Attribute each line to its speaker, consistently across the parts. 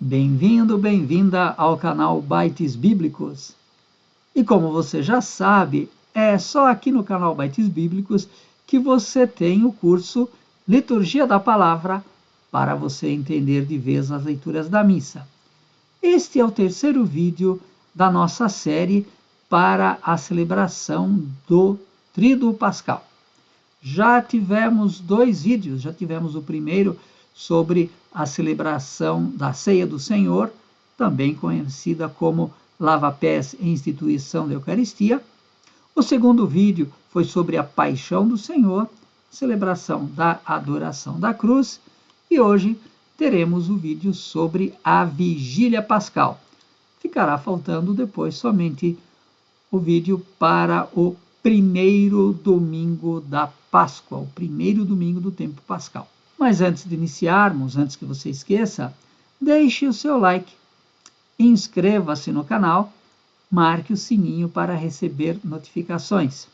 Speaker 1: Bem-vindo, bem-vinda ao canal Bytes Bíblicos. E como você já sabe, é só aqui no canal Bytes Bíblicos que você tem o curso Liturgia da Palavra para você entender de vez as leituras da missa. Este é o terceiro vídeo da nossa série para a celebração do Tríduo Pascal. Já tivemos dois vídeos, já tivemos o primeiro sobre a celebração da Ceia do Senhor, também conhecida como lava-pés e instituição da Eucaristia. O segundo vídeo foi sobre a Paixão do Senhor, celebração da adoração da cruz, e hoje teremos o vídeo sobre a Vigília Pascal. Ficará faltando depois somente o vídeo para o primeiro domingo da Páscoa, o primeiro domingo do tempo pascal. Mas antes de iniciarmos, antes que você esqueça, deixe o seu like, inscreva-se no canal, marque o sininho para receber notificações.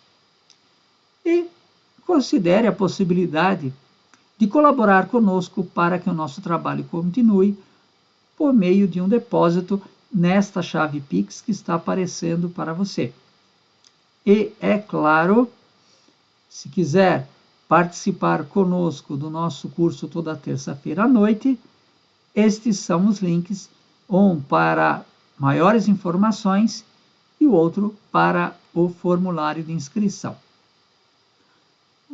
Speaker 1: E considere a possibilidade de colaborar conosco para que o nosso trabalho continue por meio de um depósito nesta chave Pix que está aparecendo para você. E, é claro, se quiser participar conosco do nosso curso toda terça-feira à noite, estes são os links, um para maiores informações e o outro para o formulário de inscrição.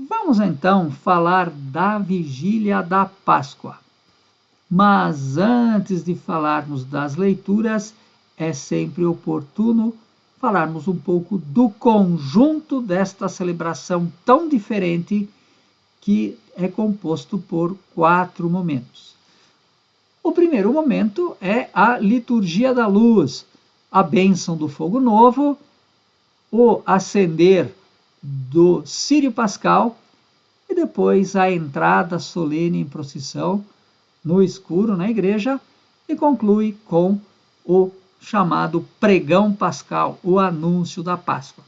Speaker 1: Vamos então falar da Vigília da Páscoa. Mas antes de falarmos das leituras, é sempre oportuno falarmos um pouco do conjunto desta celebração tão diferente que é composto por 4 momentos. O primeiro momento é a liturgia da luz, a bênção do fogo novo, o acender do círio pascal e depois a entrada solene em procissão no escuro na igreja e conclui com o chamado pregão pascal, o anúncio da Páscoa.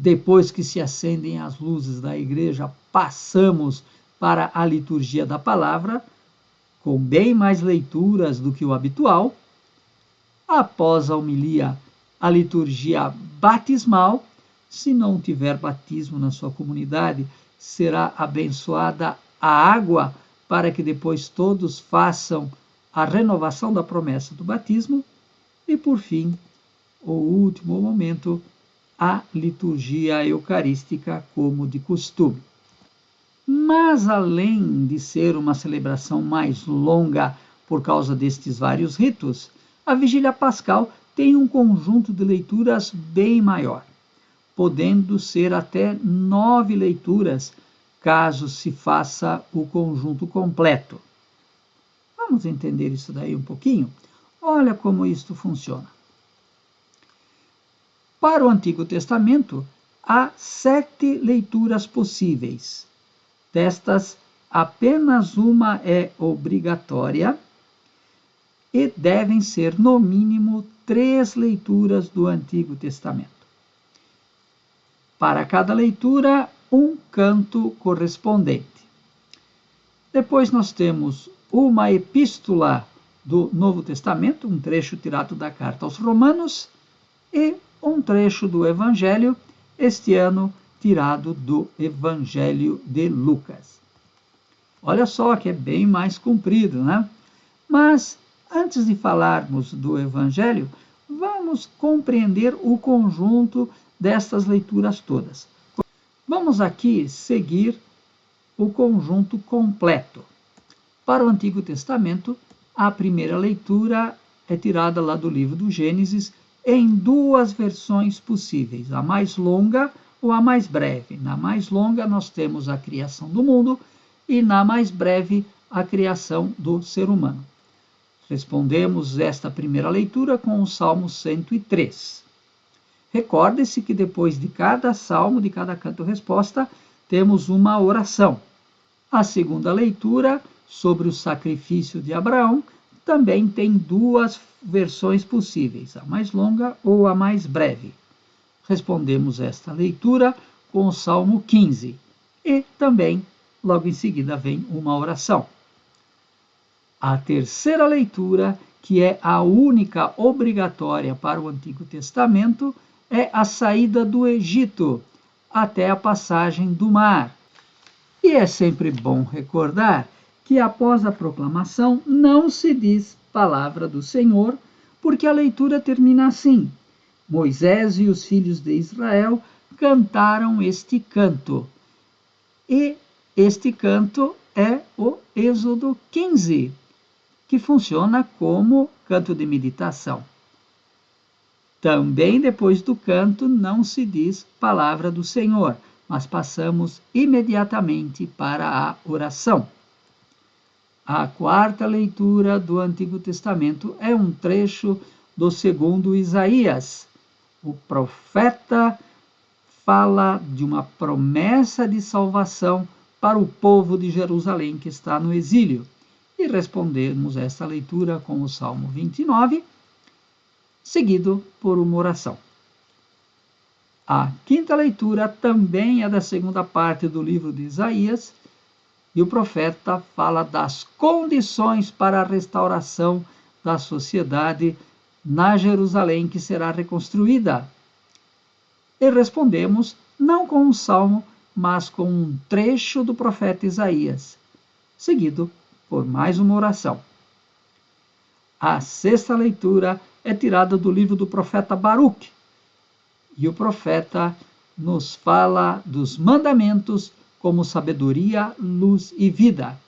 Speaker 1: Depois que se acendem as luzes da igreja, passamos para a liturgia da palavra, com bem mais leituras do que o habitual. Após a homilia, a liturgia batismal. Se não tiver batismo na sua comunidade, será abençoada a água para que depois todos façam a renovação da promessa do batismo. E, por fim, o último momento, a liturgia eucarística, como de costume. Mas, além de ser uma celebração mais longa por causa destes vários ritos, a Vigília Pascal tem um conjunto de leituras bem maior, podendo ser até 9 leituras, caso se faça o conjunto completo. Vamos entender isso daí um pouquinho? Olha como isto funciona. Para o Antigo Testamento, há 7 leituras possíveis. Destas, apenas uma é obrigatória e devem ser, no mínimo, 3 leituras do Antigo Testamento. Para cada leitura, um canto correspondente. Depois nós temos uma epístola do Novo Testamento, um trecho tirado da carta aos Romanos, e um trecho do Evangelho, este ano tirado do Evangelho de Lucas. Olha só que é bem mais comprido, né? Mas, antes de falarmos do Evangelho, vamos compreender o conjunto destas leituras todas. Vamos aqui seguir o conjunto completo. Para o Antigo Testamento, a primeira leitura é tirada lá do livro do Gênesis, em 2 versões possíveis, a mais longa ou a mais breve. Na mais longa nós temos a criação do mundo e na mais breve a criação do ser humano. Respondemos esta primeira leitura com o Salmo 103. Recorde-se que depois de cada salmo, de cada canto-resposta, temos uma oração. A segunda leitura, sobre o sacrifício de Abraão, também tem 2 versões possíveis, a mais longa ou a mais breve. Respondemos esta leitura com o Salmo 15 e também, logo em seguida, vem uma oração. A terceira leitura, que é a única obrigatória para o Antigo Testamento, é a saída do Egito até a passagem do mar. E é sempre bom recordar que após a proclamação não se diz palavra do Senhor, porque a leitura termina assim: Moisés e os filhos de Israel cantaram este canto. E este canto é o Êxodo 15, que funciona como canto de meditação. Também depois do canto não se diz palavra do Senhor, mas passamos imediatamente para a oração. A quarta leitura do Antigo Testamento é um trecho do segundo Isaías. O profeta fala de uma promessa de salvação para o povo de Jerusalém que está no exílio. E respondemos esta leitura com o Salmo 29, seguido por uma oração. A quinta leitura também é da segunda parte do livro de Isaías, e o profeta fala das condições para a restauração da sociedade na Jerusalém que será reconstruída. E respondemos não com um salmo, mas com um trecho do profeta Isaías, seguido por mais uma oração. A sexta leitura é tirada do livro do profeta Baruque, e o profeta nos fala dos mandamentos como sabedoria, luz e vida.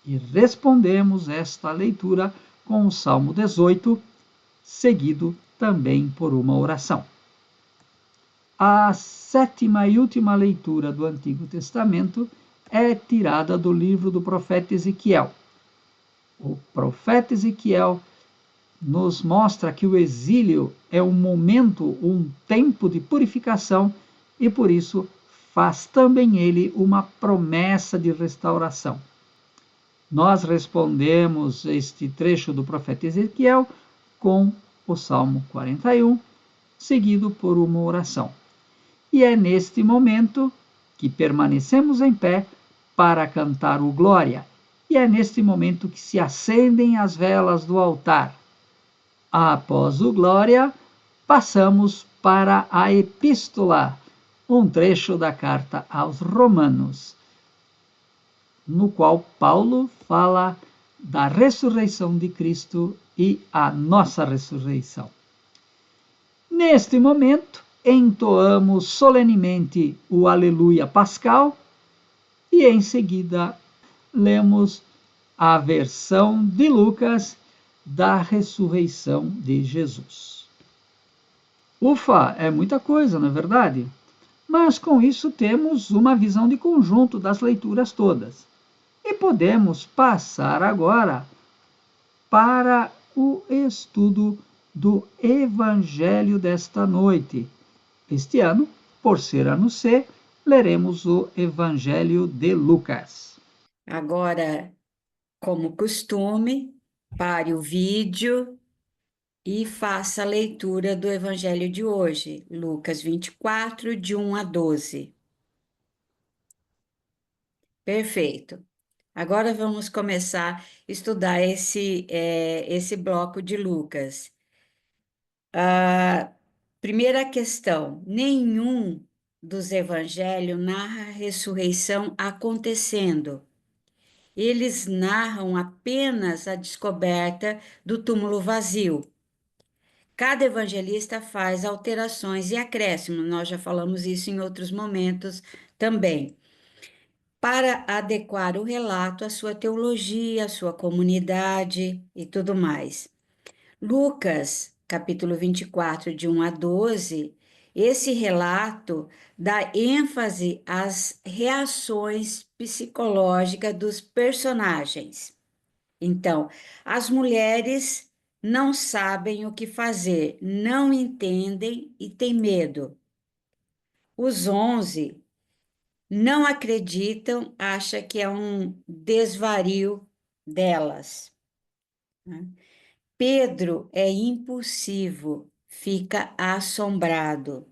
Speaker 1: E respondemos esta leitura com o Salmo 18, seguido também por uma oração. A sétima e última leitura do Antigo Testamento é tirada do livro do profeta Ezequiel. O profeta Ezequiel nos mostra que o exílio é um momento, um tempo de purificação e por isso faz também ele uma promessa de restauração. Nós respondemos este trecho do profeta Ezequiel com o Salmo 41, seguido por uma oração. E é neste momento que permanecemos em pé para cantar o Glória. E é neste momento que se acendem as velas do altar. Após o Glória, passamos para a Epístola, um trecho da carta aos Romanos, no qual Paulo fala da ressurreição de Cristo e a nossa ressurreição. Neste momento, entoamos solenemente o Aleluia Pascal e em seguida lemos a versão de Lucas da ressurreição de Jesus. Ufa, é muita coisa, não é verdade? Mas com isso temos uma visão de conjunto das leituras todas. E podemos passar agora para o estudo do Evangelho desta noite. Este ano, por ser ano C, leremos o Evangelho de Lucas.
Speaker 2: Agora, como costume, pare o vídeo e faça a leitura do Evangelho de hoje, Lucas 24, de 1 a 12. Perfeito. Agora vamos começar a estudar esse bloco de Lucas. Primeira questão: nenhum dos evangelhos narra a ressurreição acontecendo. Eles narram apenas a descoberta do túmulo vazio. Cada evangelista faz alterações e acréscimos, nós já falamos isso em outros momentos também, para adequar o relato à sua teologia, à sua comunidade e tudo mais. Lucas, capítulo 24, de 1 a 12, esse relato dá ênfase às reações psicológicas dos personagens. Então, as mulheres não sabem o que fazer, não entendem e têm medo. Os 11 não acreditam, acham que é um desvario delas. Pedro é impulsivo, fica assombrado.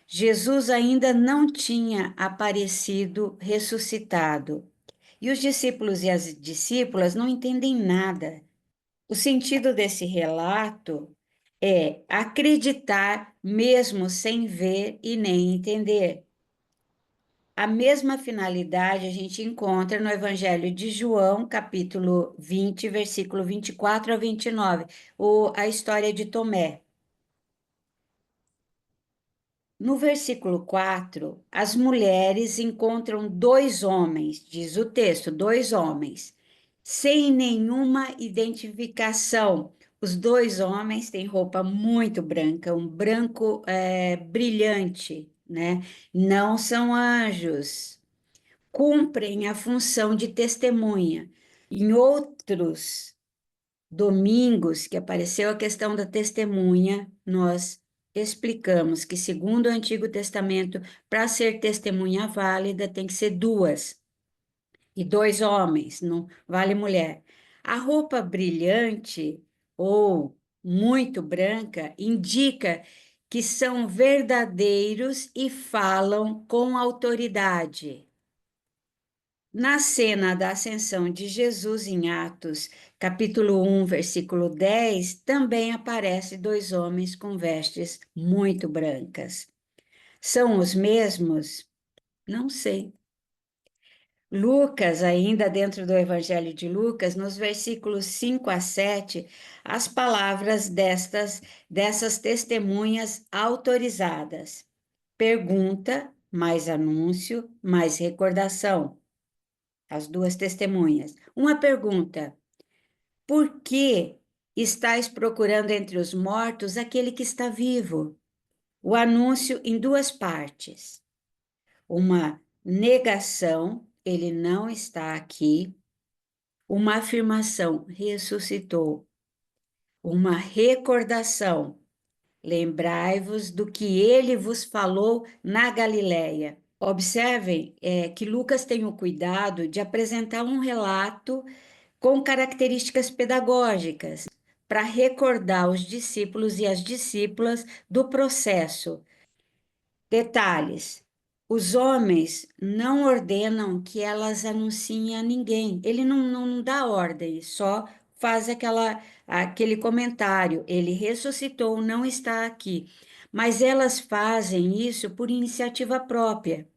Speaker 2: Jesus ainda não tinha aparecido ressuscitado E os discípulos e as discípulas não entendem nada. O sentido desse relato é acreditar mesmo sem ver e nem entender. A mesma finalidade a gente encontra no Evangelho de João, capítulo 20, versículo 24 a 29, a história de Tomé. No versículo 4, as mulheres encontram dois homens, diz o texto, dois homens, sem nenhuma identificação. Os dois homens têm roupa muito branca, um branco brilhante, né? Não são anjos, cumprem a função de testemunha. Em outros domingos que apareceu a questão da testemunha, nós explicamos que, segundo o Antigo Testamento, para ser testemunha válida, tem que ser duas, e dois homens, não vale mulher. A roupa brilhante ou muito branca indica que são verdadeiros e falam com autoridade. Na cena da ascensão de Jesus em Atos, capítulo 1, versículo 10, também aparece dois homens com vestes muito brancas. São os mesmos? Não sei. Lucas, ainda dentro do Evangelho de Lucas, nos versículos 5 a 7, as palavras dessas testemunhas autorizadas. Pergunta, mais anúncio, mais recordação. As duas testemunhas. Uma pergunta: por que estáis procurando entre os mortos aquele que está vivo? O anúncio em duas partes. Uma negação, ele não está aqui. Uma afirmação, ressuscitou. Uma recordação, lembrai-vos do que ele vos falou na Galileia. Observem que Lucas tem o cuidado de apresentar um relato com características pedagógicas, para recordar os discípulos e as discípulas do processo. Detalhes: os homens não ordenam que elas anunciem a ninguém, ele não dá ordem, só faz aquele comentário: ele ressuscitou, não está aqui. Mas elas fazem isso por iniciativa própria.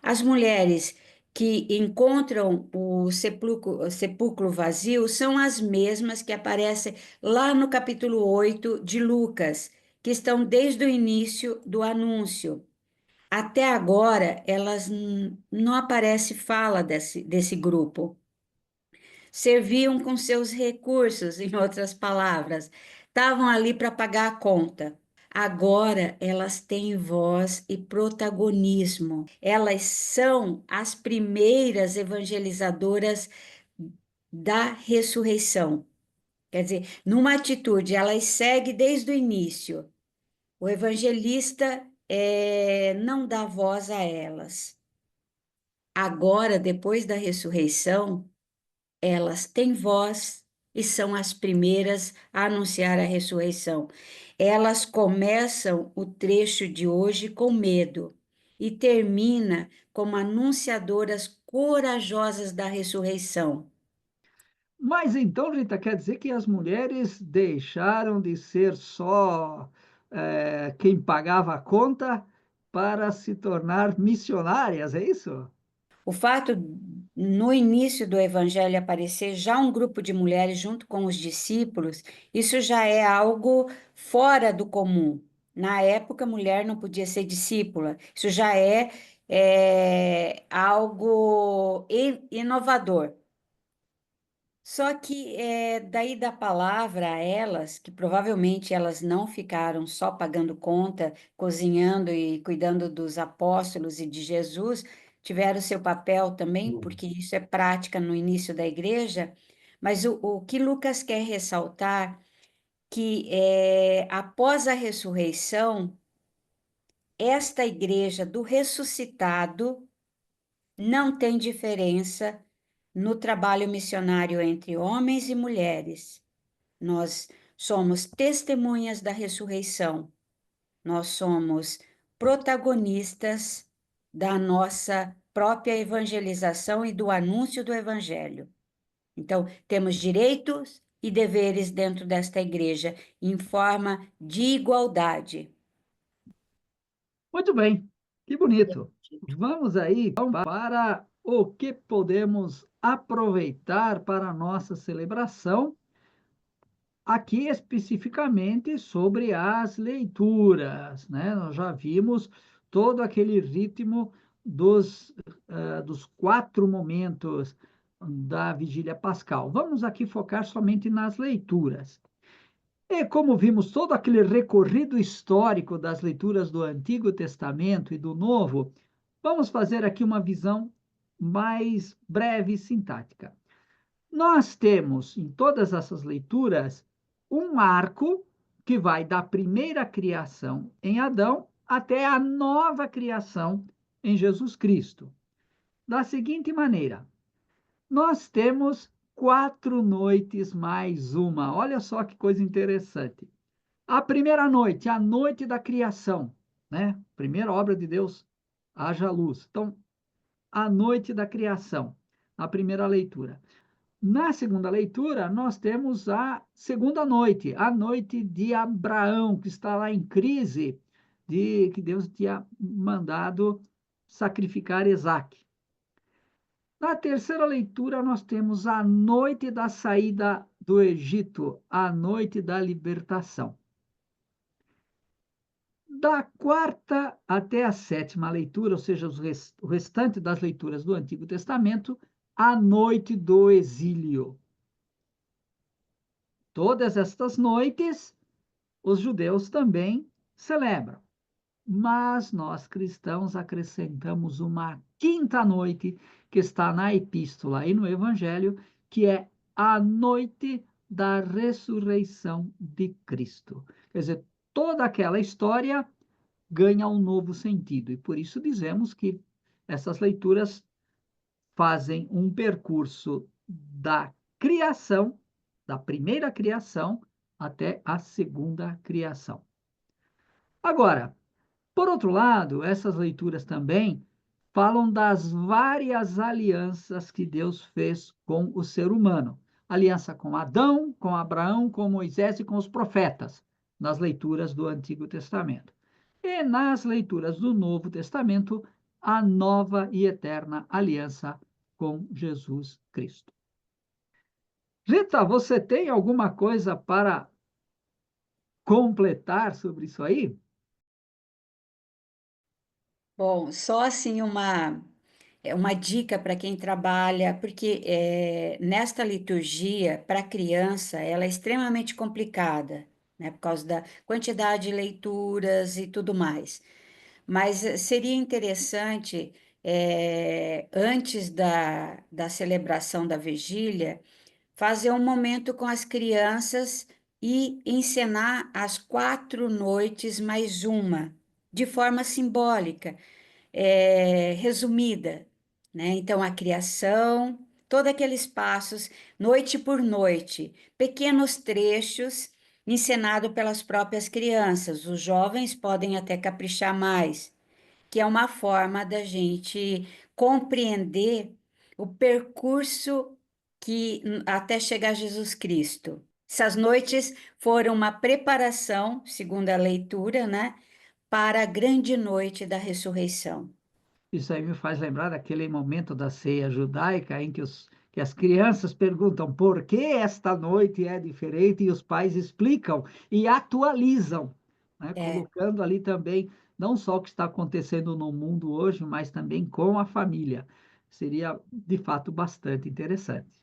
Speaker 2: As mulheres que encontram o sepulcro vazio são as mesmas que aparecem lá no capítulo 8 de Lucas, que estão desde o início do anúncio. Até agora, elas não aparece fala desse grupo. Serviam com seus recursos, em outras palavras, estavam ali para pagar a conta. Agora elas têm voz e protagonismo. Elas são as primeiras evangelizadoras da ressurreição. Quer dizer, numa atitude, elas seguem desde o início. O evangelista não dá voz a elas. Agora, depois da ressurreição, elas têm voz e são as primeiras a anunciar a ressurreição. Elas começam o trecho de hoje com medo e termina como anunciadoras corajosas da ressurreição.
Speaker 1: Mas então, Rita, quer dizer que as mulheres deixaram de ser só quem pagava a conta para se tornar missionárias, é isso?
Speaker 2: O fato, no início do evangelho, aparecer já um grupo de mulheres junto com os discípulos, isso já é algo fora do comum. Na época, mulher não podia ser discípula, isso já é algo inovador. Só que daí da palavra a elas, que provavelmente elas não ficaram só pagando conta, cozinhando e cuidando dos apóstolos e de Jesus, tiveram seu papel também, porque isso é prática no início da igreja, mas o que Lucas quer ressaltar, que após a ressurreição, esta igreja do ressuscitado não tem diferença no trabalho missionário entre homens e mulheres. Nós somos testemunhas da ressurreição. Nós somos protagonistas da nossa própria evangelização e do anúncio do evangelho. Então, temos direitos e deveres dentro desta igreja, em forma de igualdade.
Speaker 1: Muito bem, que bonito. Vamos aí para o que podemos aproveitar para a nossa celebração, aqui especificamente sobre as leituras, né? Nós já vimos todo aquele ritmo dos 4 momentos da Vigília Pascal. Vamos aqui focar somente nas leituras. E como vimos todo aquele recorrido histórico das leituras do Antigo Testamento e do Novo, vamos fazer aqui uma visão mais breve e sintática. Nós temos em todas essas leituras um arco que vai da primeira criação em Adão até a nova criação em Jesus Cristo. Da seguinte maneira, nós temos 4 noites mais uma. Olha só que coisa interessante. A primeira noite, a noite da criação, né? Primeira obra de Deus, haja luz. Então, a noite da criação, a primeira leitura. Na segunda leitura, nós temos a segunda noite, a noite de Abraão, que está lá em crise de que Deus tinha mandado sacrificar Isaque. Na terceira leitura, nós temos a noite da saída do Egito, a noite da libertação. Da quarta até a sétima leitura, ou seja, o restante das leituras do Antigo Testamento, a noite do exílio. Todas estas noites, os judeus também celebram. Mas nós cristãos acrescentamos uma quinta noite, que está na epístola e no evangelho, que é a noite da ressurreição de Cristo. Quer dizer, toda aquela história ganha um novo sentido. E por isso dizemos que essas leituras fazem um percurso da criação, da primeira criação, até a segunda criação. Agora, por outro lado, essas leituras também falam das várias alianças que Deus fez com o ser humano. Aliança com Adão, com Abraão, com Moisés e com os profetas, nas leituras do Antigo Testamento. E nas leituras do Novo Testamento, a nova e eterna aliança com Jesus Cristo. Rita, você tem alguma coisa para completar sobre isso aí?
Speaker 2: Bom, só assim uma dica para quem trabalha, porque nesta liturgia, para criança, ela é extremamente complicada, né, por causa da quantidade de leituras e tudo mais. Mas seria interessante, antes da celebração da vigília, fazer um momento com as crianças e encenar as 4 noites mais uma, de forma simbólica, resumida, né? Então, a criação, todos aqueles passos, noite por noite, pequenos trechos encenados pelas próprias crianças. Os jovens podem até caprichar mais, que é uma forma da gente compreender o percurso que até chegar a Jesus Cristo. Essas noites foram uma preparação, segundo a leitura, né, para a grande noite da ressurreição.
Speaker 1: Isso aí me faz lembrar daquele momento da ceia judaica em que as crianças perguntam por que esta noite é diferente e os pais explicam e atualizam, né?
Speaker 2: É,
Speaker 1: Colocando ali também não só o que está acontecendo no mundo hoje, mas também com a família. Seria, de fato, bastante interessante.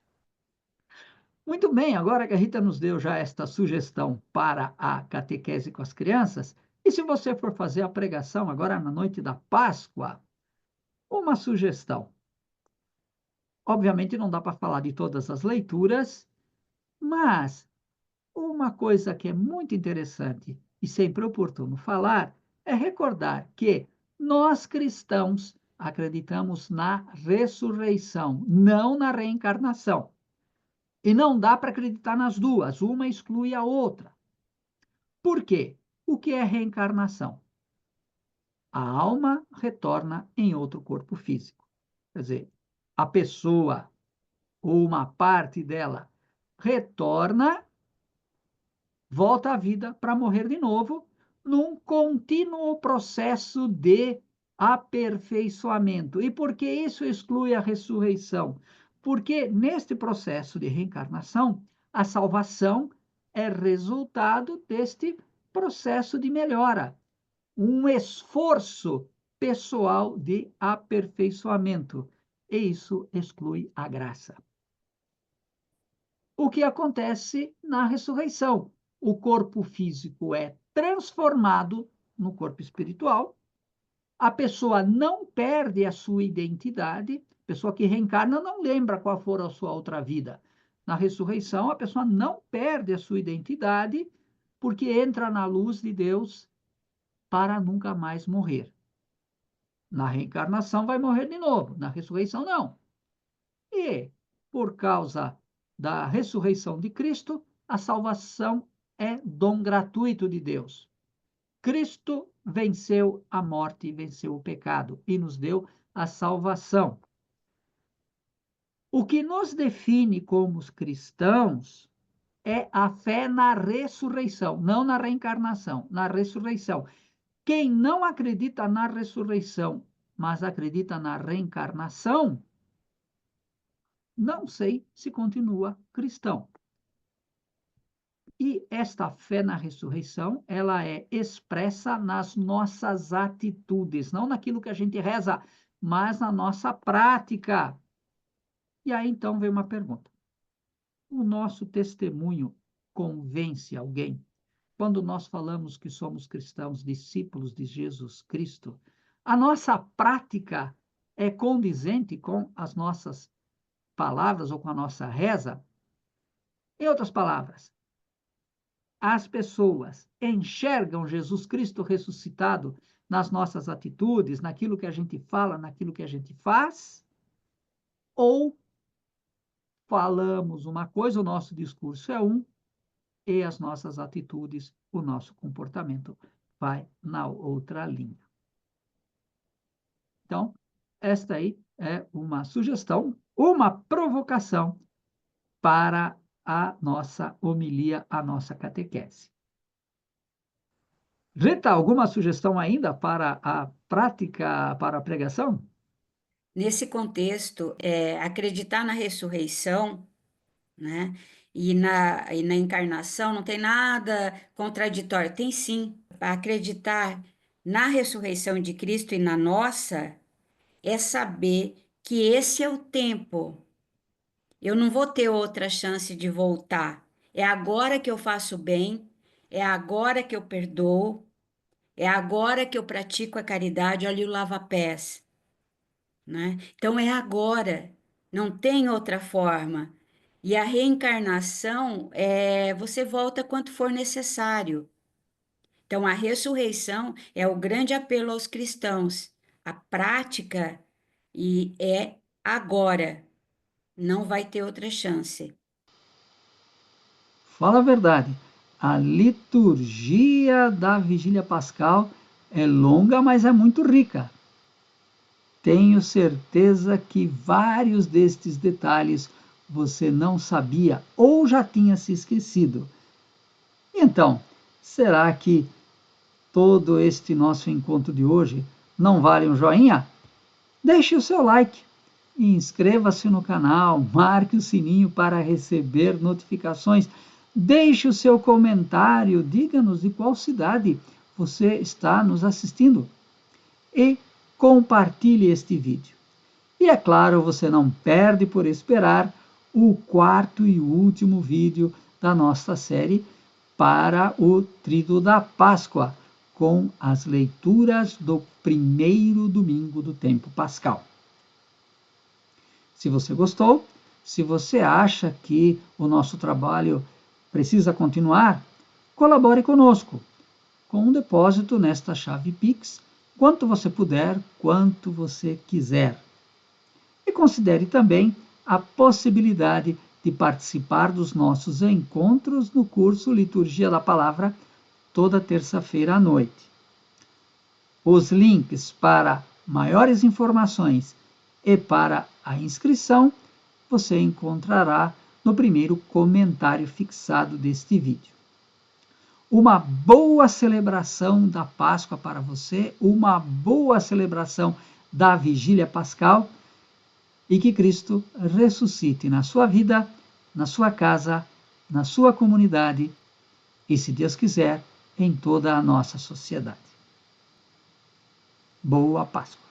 Speaker 1: Muito bem, agora que a Rita nos deu já esta sugestão para a catequese com as crianças, e se você for fazer a pregação agora na noite da Páscoa, uma sugestão. Obviamente não dá para falar de todas as leituras, mas uma coisa que é muito interessante e sempre oportuno falar é recordar que nós cristãos acreditamos na ressurreição, não na reencarnação. E não dá para acreditar nas duas, uma exclui a outra. Por quê? O que é reencarnação? A alma retorna em outro corpo físico. quer dizer, a pessoa ou uma parte dela retorna, volta à vida para morrer de novo, num contínuo processo de aperfeiçoamento. E por que isso exclui a ressurreição? Porque neste processo de reencarnação, a salvação é resultado deste processo de melhora, um esforço pessoal de aperfeiçoamento. E isso exclui a graça. O que acontece na ressurreição? O corpo físico é transformado no corpo espiritual, a pessoa não perde a sua identidade, a pessoa que reencarna não lembra qual for a sua outra vida. Na ressurreição, a pessoa não perde a sua identidade, porque entra na luz de Deus para nunca mais morrer. Na reencarnação vai morrer de novo, na ressurreição não. E, por causa da ressurreição de Cristo, a salvação é dom gratuito de Deus. Cristo venceu a morte, venceu o pecado e nos deu a salvação. O que nos define como cristãos é a fé na ressurreição, não na reencarnação, na ressurreição. Quem não acredita na ressurreição, mas acredita na reencarnação, não sei se continua cristão. E esta fé na ressurreição, ela é expressa nas nossas atitudes, não naquilo que a gente reza, mas na nossa prática. E aí então vem uma pergunta: o nosso testemunho convence alguém? Quando nós falamos que somos cristãos, discípulos de Jesus Cristo, a nossa prática é condizente com as nossas palavras ou com a nossa reza? Em outras palavras, as pessoas enxergam Jesus Cristo ressuscitado nas nossas atitudes, naquilo que a gente fala, naquilo que a gente faz? Ou falamos uma coisa, o nosso discurso é um, e as nossas atitudes, o nosso comportamento vai na outra linha? Então, esta aí é uma sugestão, uma provocação para a nossa homilia, a nossa catequese. Rita, alguma sugestão ainda para a prática, para a pregação?
Speaker 2: Nesse contexto, acreditar na ressurreição, né, e na encarnação não tem nada contraditório. Tem sim. Acreditar na ressurreição de Cristo e na nossa é saber que esse é o tempo. Eu não vou ter outra chance de voltar. É agora que eu faço bem, é agora que eu perdoo, é agora que eu pratico a caridade, olha o lava-pés, né? Então é agora, não tem outra forma. E a reencarnação você volta quanto for necessário. Então a ressurreição é o grande apelo aos cristãos. A prática e é agora, não vai ter outra chance.
Speaker 1: Fala a verdade. A liturgia da Vigília Pascal é longa, mas é muito rica. Tenho certeza que vários destes detalhes você não sabia ou já tinha se esquecido. Então, será que todo este nosso encontro de hoje não vale um joinha? Deixe o seu like, inscreva-se no canal, marque o sininho para receber notificações, deixe o seu comentário, diga-nos de qual cidade você está nos assistindo e compartilhe este vídeo. E é claro, você não perde por esperar o quarto e último vídeo da nossa série para o Tríduo da Páscoa, com as leituras do primeiro domingo do tempo pascal. Se você gostou, se você acha que o nosso trabalho precisa continuar, colabore conosco com um depósito nesta chave Pix, quanto você puder, quanto você quiser. E considere também a possibilidade de participar dos nossos encontros no curso Liturgia da Palavra, toda terça-feira à noite. Os links para maiores informações E para a inscrição, você encontrará no primeiro comentário fixado deste vídeo. Uma boa celebração da Páscoa para você, uma boa celebração da Vigília Pascal e que Cristo ressuscite na sua vida, na sua casa, na sua comunidade e, se Deus quiser, em toda a nossa sociedade. Boa Páscoa!